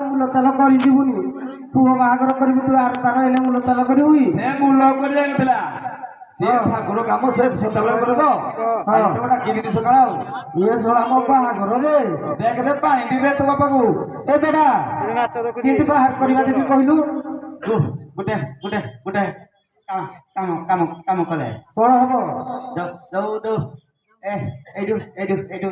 ମୂଲଚାଲ କରିଯିବୁନି ପୁଅ ବାହାଘର କରିବୁ ତୁ ଆର ତାର ହେଲେ ମୂଲଚାଲ କରିବୁ କି ସେ ମୂଲ କରି ଯାଇନଥିଲା ସେ ଠାକୁର କାମ ସେ ସଦାବେଳେ କରେ ତ ଗୋଟା କିଦିନି ସକାଳ ଆଉ ଇଏ ଶଳା ମୋ ବାହାଘର ଯେ ଦେଖ ଦେ ପାଣି ଟିକେ ତୋ ବାପାକୁ ଏ ବେଟା କେମିତି ବାହାର କରିବା ଦେଖି କହିଲୁ ଗୋଟେ ଗୋଟେ ଗୋଟେ କାମ କାମ କାମ କଲେ କଣ ହବ ଦଉ ଦଉ ଏଇଠୁ ଏଇଠୁ ଏଇଠୁ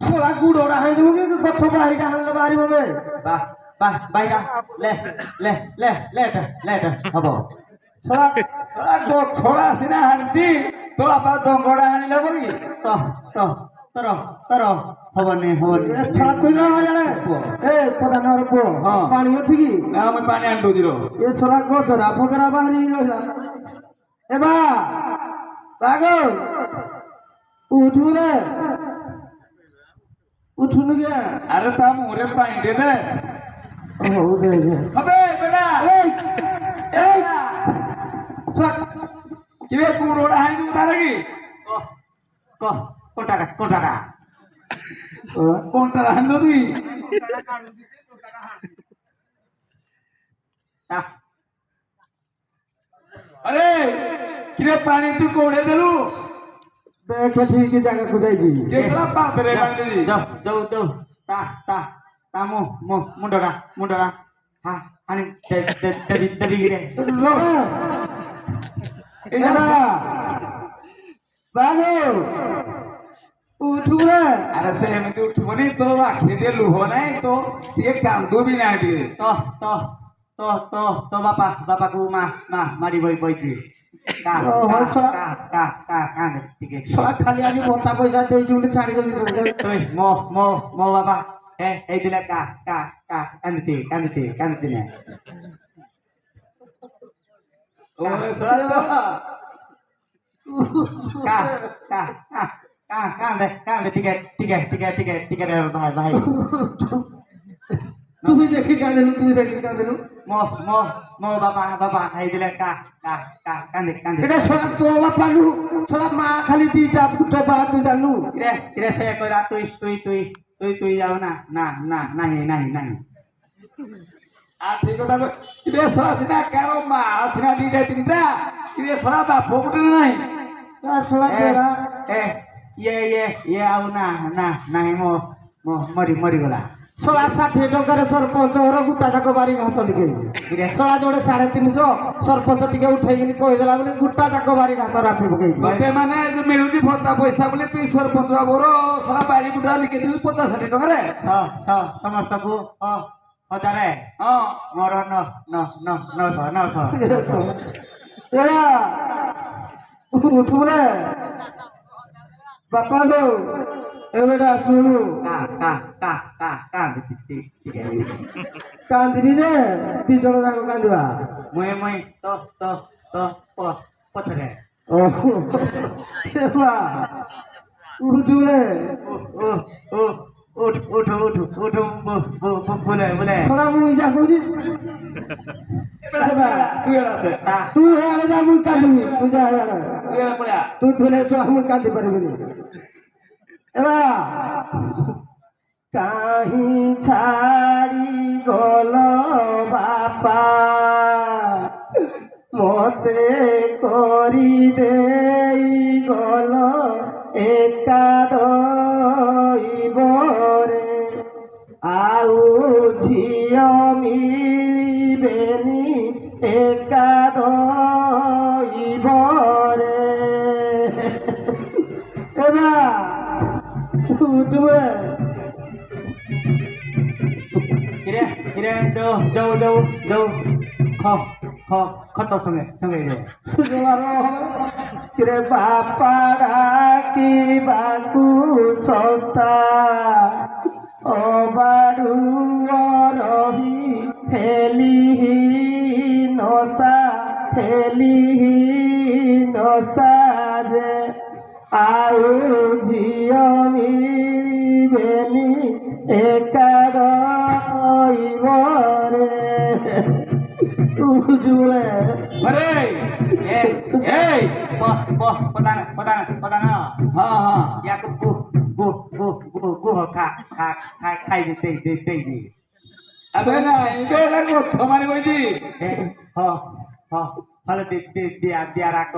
ଶଳା ଗୁଡଟା ହାଣିଦେବୁ କି ଗଛ ବାହିଟା ହାଣିଲେ ବାହାରିବ ବେ ବା ବା ବାଇଟା ଲେ ଲେ ଲେ ଲେଟ ଲେଟ ହବ ଶଳା ଶଳା ଗଛଡ଼ା ସିନା ହାଣିତି ତୋ ବାପା ଜଙ୍ଗଡ଼ା ହାଣିଲେ ହବ କି ତ ତ ତର ତର ହବନି ହବନି ଛଡ଼ା ତୁଇ ନା ଇଆଡ଼େ ଏ ପ୍ରଧାନର ପୁଅ ହଁ ପାଣି ଅଛି କି ନା ମୁଁ ପାଣି ଆଣି ଦଉଛି ର ଏ ଶଳା ଗଜରା ଫଜରା ବାହାରି ରହିଲା ଏ ବା କାଗ ଉଠୁ ରେ ଉଠୁନୁ କିଆ ଆରେ ତା ମୁହଁରେ ପାଣି ଟିକେ ଦେ ହଉ ଦେ ହବେ ବେଟା କିବେ କୁଡୋଡା ହାଣି ଦବୁ ତାର କି କୋଟାଟା କୋଟାଟା କୋଟାଟା ହାଣି ଦବୁ अरे किरे पानी तू कोड़े देलु देखे ठीक जगह को जाई जी केसला पात रे पानी दे जा जाऊ जाऊ ता मुंडड़ा मुंडड़ा हां हानी दबी गिरे एला बागो उठू रे अरे से एमती उठबनी तो आखि टे लुह नाही तो टिके कांदू भी नाही टिके तो बापा को मारी बइची का टिके सळा खाली आनी मोता पैसा देई जुली छाडी देली ओय मो बाबा ए दिला का कांदती ने ओय सळा कांदे टिके भाई तू भी देखी कांदेलु मो बाबा हाई दिले का कांदे एटा सळा तो बापा नु सळा मा खाली दीटा पुट बात जानू किरे से कोला तुई जाऊ ना नहीं आ ठीक है किरे सळा सिना कारो मा सिना दीटा तीनटा किरे सळा बापो पुट नहीं का सळा केरा ये आउ ना नहीं मो मरी गला सळा 60 टंका रे सरपंच घर गुटा जाक बारी घास लिखे सळा जोड़े 350 सरपंच टिके उठेगिनी कहि देला बोले गुटा जाक बारी घास राठी पकई बते माने जे मिलुजी भत्ता पैसा बोले तू सरपंच बाबूरो सळा बारी गुटा लिखे दी 50 60 टंका रे समस्त को हजारे हां मोर न 900 एला उठू रे बापा लो एबेटा सुनु कांदिबी जे दी जण जाक कांदिबा मुई तो पथरे एबा उठू रे उठ बोले सळा मुई जा कोजी तू हेले जा मुई कांदिबी तू जा हेले तू थले सळा मुई कांदी परबिनी एबा काहि छाड़ी गल बापा मते करी देई गल एकादईबरे आउ झियो मिलिबेनी एकादईबरे एबा उठवे किरे जाऊ खत संगे रे किरे बापाड़ा की बाकू सस्ता अबाड़ू रही हेली नस्ता जे आउ झियो मिलिबेनी एकादईबरे उजुले अरे पदाना हां या को खाई दे আবে নাই বেড়া গছ মানে কইছি হ হ হলে দিয়া দিয়া রাখ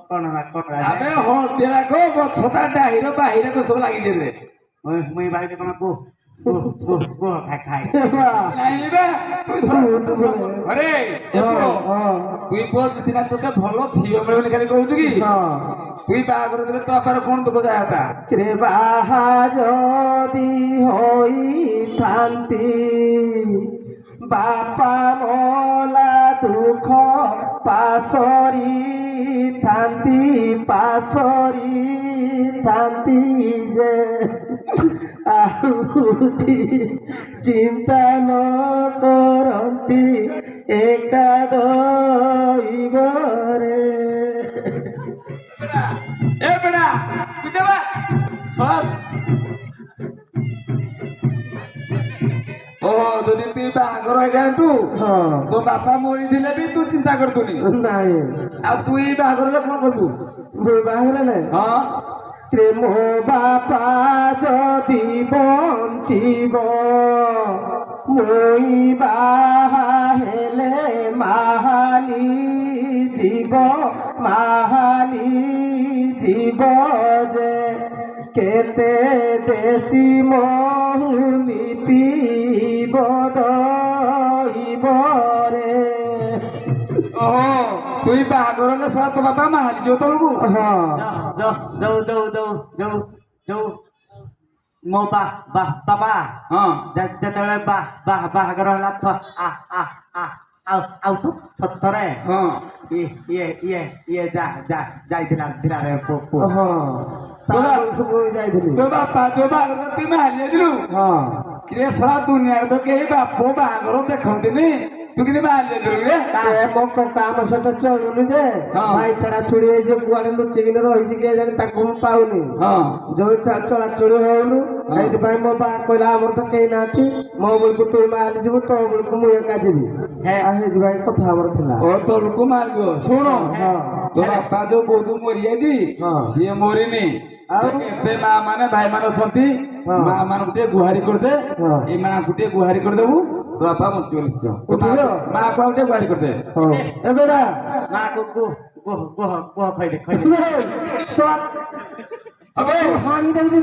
কোন আবে হল বেড়া গো গছটা ডাহিরে বাহিরে গো সব লাগি যেতে মুই বাড়িতে কোন গু খাই নাই বে তুই সব আরে তুই বলছিস না তোকে ভালো ঝিও বলে খালি কହୁଛୁ কি তুই বাহাঘর দিলে তো আবার কোন দুঃখ যায় তা রে বাহা যদি হইথাନ୍ତି বাপা মলা দুঃখ পাশরিଥାନ୍ତି যে আহুতি চিন্তা ন କରନ୍ତି একা দইবরে এ বেড়া তুই যাবা সব ও যদি তুই বাহাঘর হয়ে যান্তু হ্যাঁ তো বাপা মরি দিলে বি তুই চিন্তা করতুনি নাই আর তুই বাহাঘর হলে কোন করবু বাহাঘর নাই হ্যাঁ প্রেম বাপা যদি বঞ্চিব মুই বাহা হেলে মাহালি জীব যে কেতে দেশি মহুনি পিব দইবরে ও তুই বাহাঘর হলে সব তো বাপা মাহালি যাও তোলগু হ্যাঁ ଯୋଉ ମୋ ବାପା হ্যাঁ ଯେତେବେଳେ ବାହାଘର ହେଲା ଆଉ ତୁ ଥରେ হ্যাঁ ଇଏ ଯାଇଥିଲା ଧିରାରେ ହଁ ତାକୁ ମୁଁ ଯାଇଥିଲି তো বাপা তো বাহাঘর তুই মাহালি ଯାଇଥିଲୁ ହଁ কিরে সারা দুনিয়ার তো কেହି ବାପ ବାହାଘର ଦେଖନ୍ତିନି ତୁ କେମିତି ବାହାରି ଯାଇଥିଲୁ କିରେ ମୋ କକା ଆମ ସହିତ ଚଳୁନି ଯେ ହଁ। ଭାଇ ଛଡା ଛୁଡି ହେଇଛି କୁଆଡେ ଲୁଚିକିନି ରହିଛି କିଏ ଜାଣି ତାକୁ ମୁଁ ପାଉନି ହଁ ଯୋଉ ଚଳାଚଳି ହଉନୁ ସେଇଥିପାଇଁ ମୋ ବା କହିଲା ଆମର ତ କେହି ନାହାନ୍ତି ମୋ ବେଳକୁ ତୁ ମାଲି ଯିବୁ ତୋ ବେଳକୁ ମୁଁ ଏକା ଯିବି ଆଉ ସେଇଥିପାଇଁ କଥା ଆମର ଥିଲା ଓ ତୋରକୁ ମାରିବ ଶୁଣ ହଁ ତୋ ବାପା ଯୋଉ କହୁଛୁ ମରିଯାଇଛି ହଁ। ସିଏ ମରିନି ଆଉ? କେତେ ମା ମାନେ ଭାଇ ମାନେ ଅଛନ୍ତି ହଁ। ମା ମାନଙ୍କୁ ଟିକେ ଗୁହାରି କରିଦେ ହଁ। ଏଇ ମାଙ୍କୁ ଟିକେ ଗୁହାରି କରିଦେବୁ ତୋ ବାପା ବଞ୍ଚିବ ନିଶ୍ଚୟ ତୋ ଉଠିବ? ମାକୁ ଆଉ ଟିକେ ଗୁହାରି କରିଦେ ହଉ ଏବେ ନା ମାକୁ କୁହ ଖଇଦେ ହାଣି ଦେବି